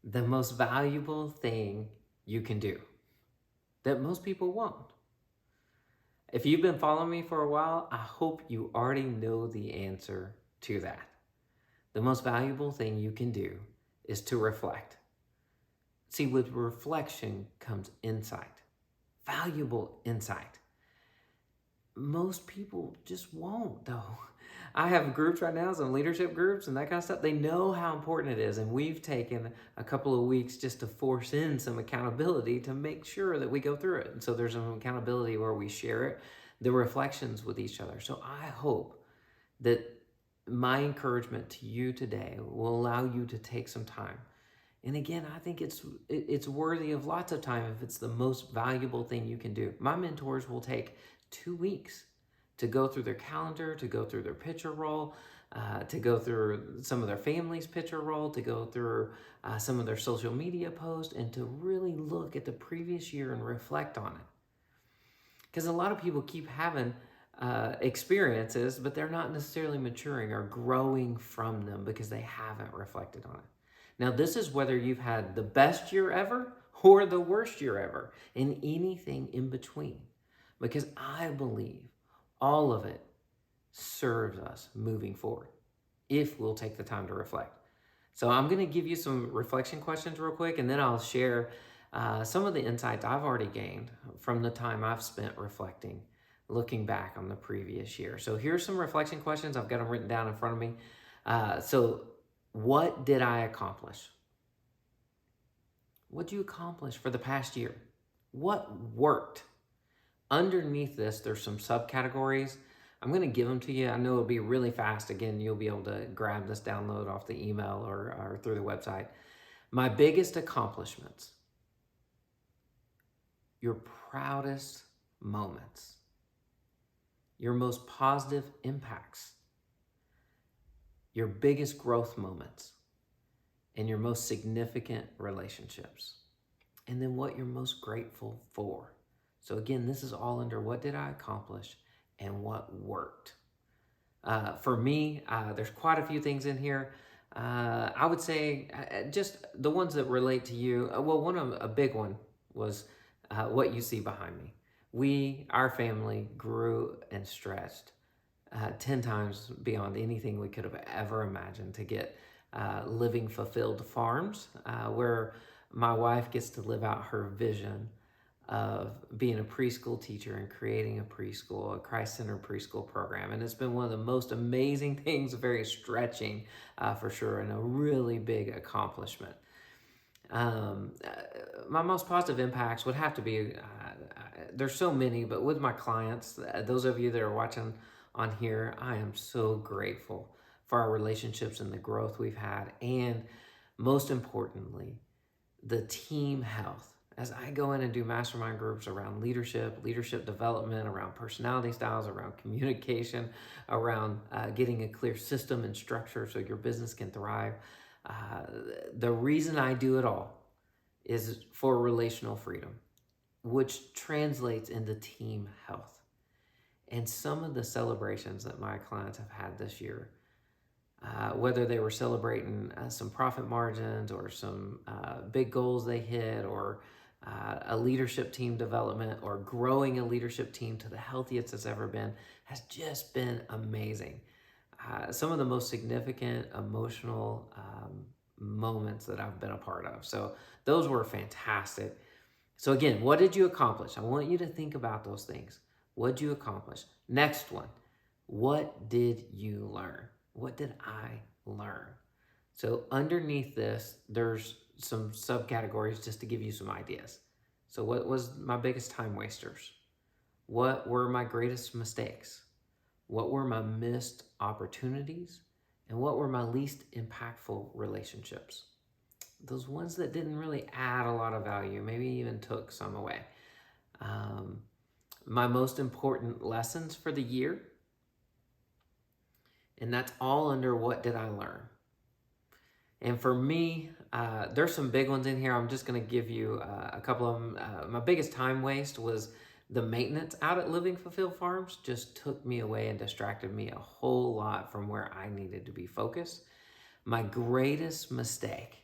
the most valuable thing you can do that most people won't. If you've been following me for a while, I hope you already know the answer to that. The most valuable thing you can do is to reflect. See, with reflection comes insight, valuable insight. Most people just won't, though. I have groups right now, some leadership groups and that kind of stuff. They know how important it is. And we've taken a couple of weeks just to force in some accountability to make sure that we go through it. And so there's some accountability where we share it, the reflections with each other. So I hope that my encouragement to you today will allow you to take some time. And again, I think it's worthy of lots of time if it's the most valuable thing you can do. My mentors will take 2 weeks to go through their calendar, to go through their picture roll, to go through some of their family's picture roll, to go through some of their social media posts, and to really look at the previous year and reflect on it. Because a lot of people keep having experiences, but they're not necessarily maturing or growing from them because they haven't reflected on it. Now, this is whether you've had the best year ever or the worst year ever, and anything in between. Because I believe all of it serves us moving forward if we'll take the time to reflect. So I'm going to give you some reflection questions real quick, and then I'll share some of the insights I've already gained from the time I've spent reflecting, looking back on the previous year. So here's some reflection questions. I've got them written down in front of me. So what did I accomplish? What did you accomplish for the past year? What worked? Underneath this, there's some subcategories. I'm going to give them to you. I know it'll be really fast. Again, you'll be able to grab this download off the email or through the website. My biggest accomplishments, your proudest moments, your most positive impacts, your biggest growth moments, and your most significant relationships. And then what you're most grateful for. So again, this is all under what did I accomplish and what worked. For me, there's quite a few things in here. I would say just the ones that relate to you. A big one was what you see behind me. Our family grew and stretched 10 times beyond anything we could have ever imagined to get Living Fulfilled Farms, where my wife gets to live out her vision of being a preschool teacher and creating a preschool, a Christ-centered preschool program. And it's been one of the most amazing things, very stretching for sure, and a really big accomplishment. My most positive impacts would have to be, there's so many, but with my clients, those of you that are watching on here, I am so grateful for our relationships and the growth we've had. And most importantly, the team health. As I go in and do mastermind groups around leadership development, around personality styles, around communication, around getting a clear system and structure so your business can thrive, the reason I do it all is for relational freedom, which translates into team health. And some of the celebrations that my clients have had this year, whether they were celebrating some profit margins or some big goals they hit, or a leadership team development, or growing a leadership team to the healthiest it's ever been, has just been amazing. Some of the most significant emotional moments that I've been a part of. So those were fantastic. So again, what did you accomplish? I want you to think about those things. What did you accomplish? Next one, what did you learn? What did I learn? So underneath this, there's some subcategories just to give you some ideas. So what was my biggest time wasters? What were my greatest mistakes? What were my missed opportunities? And what were my least impactful relationships? Those ones that didn't really add a lot of value, maybe even took some away. My most important lessons for the year, and that's all under what did I learn? And for me, there's some big ones in here. I'm just going to give you a couple of them. My biggest time waste was the maintenance out at Living Fulfilled Farms. Just took me away and distracted me a whole lot from where I needed to be focused. My greatest mistake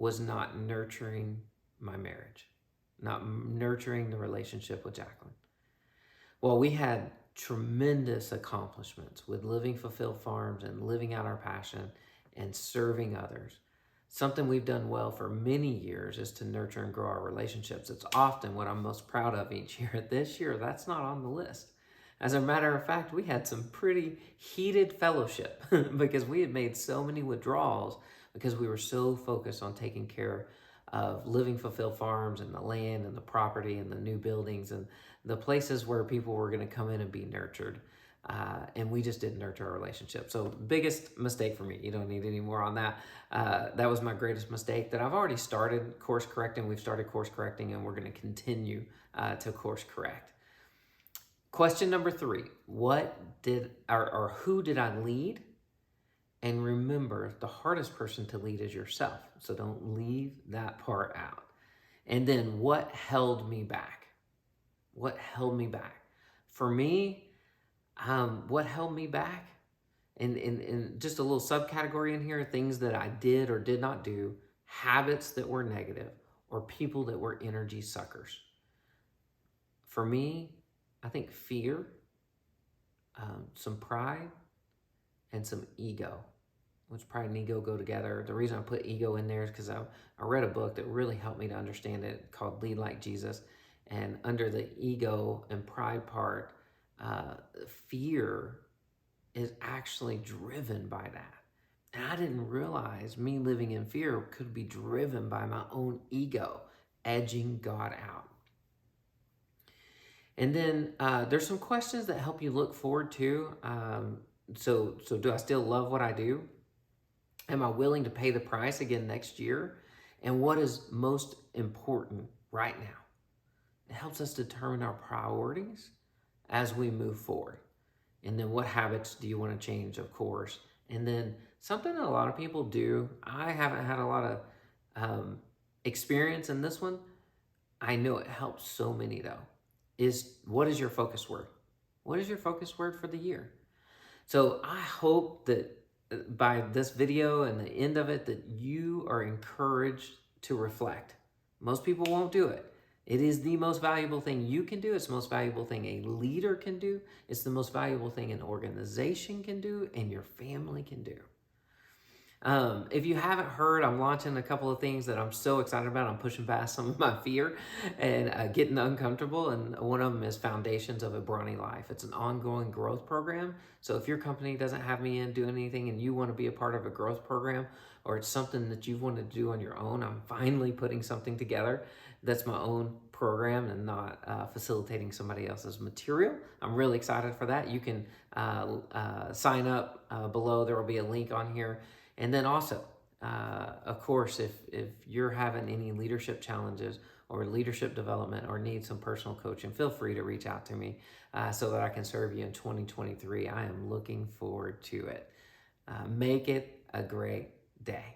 was not nurturing my marriage, not nurturing the relationship with Jacqueline. Well, we had tremendous accomplishments with Living Fulfilled Farms and living out our passion and serving others. Something we've done well for many years is to nurture and grow our relationships. It's often what I'm most proud of each year. This year, that's not on the list. As a matter of fact, we had some pretty heated fellowship because we had made so many withdrawals because we were so focused on taking care of Living Fulfilled Farms and the land and the property and the new buildings and the places where people were going to come in and be nurtured. And we just didn't nurture our relationship. So biggest mistake for me. You don't need any more on that. That was my greatest mistake that I've already started course correcting. We've started course correcting and we're going to continue to course correct. Question number 3, who did I lead? And remember, the hardest person to lead is yourself. So don't leave that part out. And then what held me back? What held me back? For me, what held me back? And just a little subcategory in here, things that I did or did not do, habits that were negative, or people that were energy suckers. For me, I think fear, some pride, and some ego, which pride and ego go together. The reason I put ego in there is because I read a book that really helped me to understand it called Lead Like Jesus. And under the ego and pride part, fear is actually driven by that. And I didn't realize me living in fear could be driven by my own ego, edging God out. And then there's some questions that help you look forward to. So do I still love what I do? Am I willing to pay the price again next year? And what is most important right now? It helps us determine our priorities as we move forward. And then what habits do you want to change, of course? And then something that a lot of people do, I haven't had a lot of experience in this one. I know it helps so many though, is what is your focus word? What is your focus word for the year? So I hope that by this video and the end of it, that you are encouraged to reflect. Most people won't do it. It is the most valuable thing you can do. It's the most valuable thing a leader can do. It's the most valuable thing an organization can do and your family can do. If you haven't heard, I'm launching a couple of things that I'm so excited about. I'm pushing past some of my fear and getting uncomfortable. And one of them is Foundations of a Brawny Life. It's an ongoing growth program. So if your company doesn't have me in doing anything and you want to be a part of a growth program, or it's something that you've wanted to do on your own, I'm finally putting something together that's my own program and not facilitating somebody else's material. I'm really excited for that. You can sign up below. There will be a link on here. And then also, of course, if you're having any leadership challenges or leadership development or need some personal coaching, feel free to reach out to me so that I can serve you in 2023. I am looking forward to it. Make it a great day.